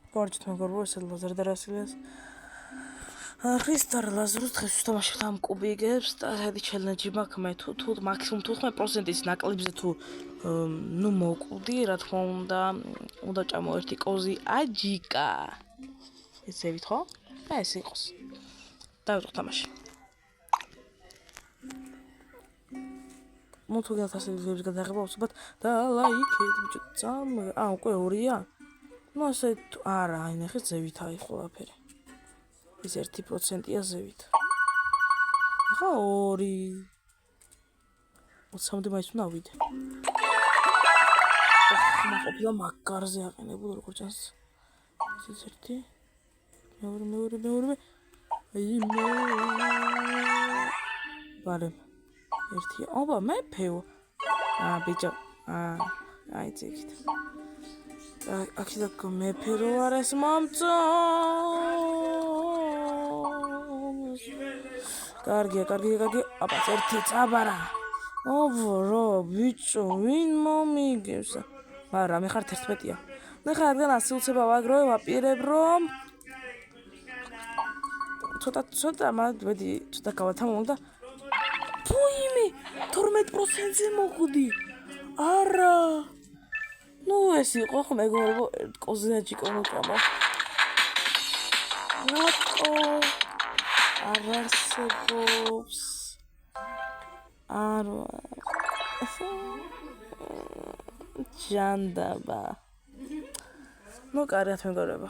Gorgeous მეგობრებო, ეს ლაზარ დარასილიას. Ხრისტარ ლაზარუს დღეს ვთამაშებთ ამ კუბიკებს და საერთოდ ჩელენჯი მაქვს მე თუ მაქსიმუმ 15%-ის ნაკლებზე თუ ნუ მოკვდი, რა თქმა უნდა ჭამო ერთი კოზი აჯიკა. ესევით ხო? და ეს იყოს. დავიწყო თამაში. მოთუ გასასწრებს გადაღება უცბად და ლაიქეთ ბიჭო წამ უკვე 2-ია? ну ასე არა, აი ნახე ზევით აი ყველაფერი. ეს 1%-ია ზევით. ახლა 2. 20-მდე მაინც უნდა ავიდე. ყოფილა მაგარზე აყენებულ როგორ ჩანს. ეს 1. მეორე. აი მე. ბარემ. 1. აბა მეფეო. ბიჭო. აი წიგით. აქედან მეფე რო არ ეს მომწო. კარგია. აბა 1 წაბარა. ობრო, ბიჭო, ვინ მომიგებს? მაგრამ მე ხარ 11-ია. მე ხარ რადგან ასეულცება ვაგროვე, ვაპირებ რომ ცოტა მოდი, ცოტა გავათამო და ფუიმე 12%-ზე მოხვდი. არა. ну ეს იყო ხო მეგობრებო, კოზიაჯიკო მოკამა. რატო არ არსებობს? არა. ჯანდაბა. ну კარგად მეგობრებო.